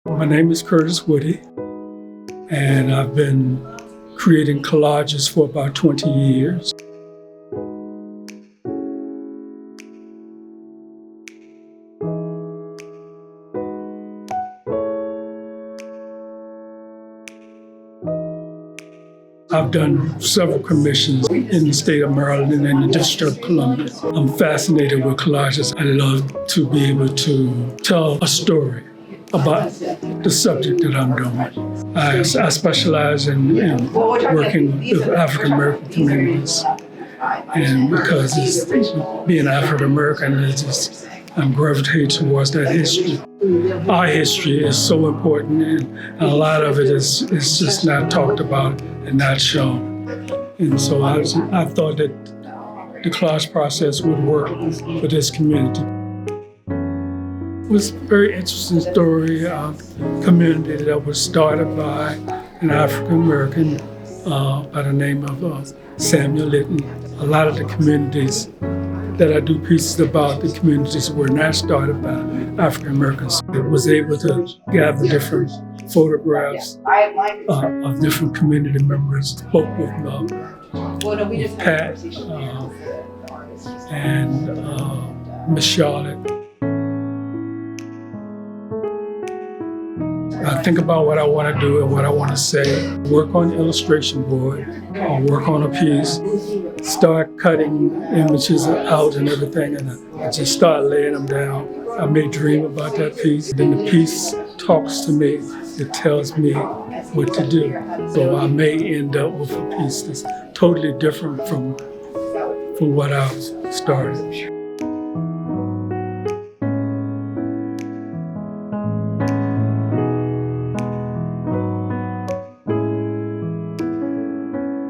My name is Curtis Woody, and I've been creating collages for about 20 years. I've done several commissions in the state of Maryland and in the District of Columbia. I'm fascinated with collages. I love to be able to tell a story about the subject that I'm doing. I specialize in working with African American communities, and because it's being African American, I'm gravitating towards that history. Our history is so important, and a lot of it is just not talked about and not shown. And so I thought that the collage process would work for this community. It was a very interesting story of a community that was started by an African American by the name of Samuel Lytton. A lot of the communities that I do pieces about, the communities were not started by African Americans. I was able to gather different photographs of different community members, spoke with Pat and Miss Charlotte. I think about what I want to do and what I want to say, work on the illustration board, or work on a piece, start cutting images out and everything, and I just start laying them down. I may dream about that piece, then the piece talks to me, it tells me what to do. So I may end up with a piece that's totally different from what I started.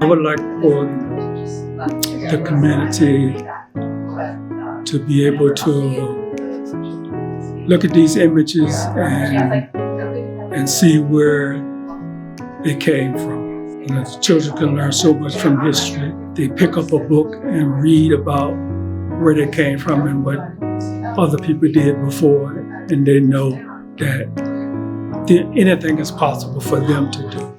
I would like for the community to be able to look at these images and see where they came from. You know, the children can learn so much from history. They pick up a book and read about where they came from and what other people did before, and they know that anything is possible for them to do.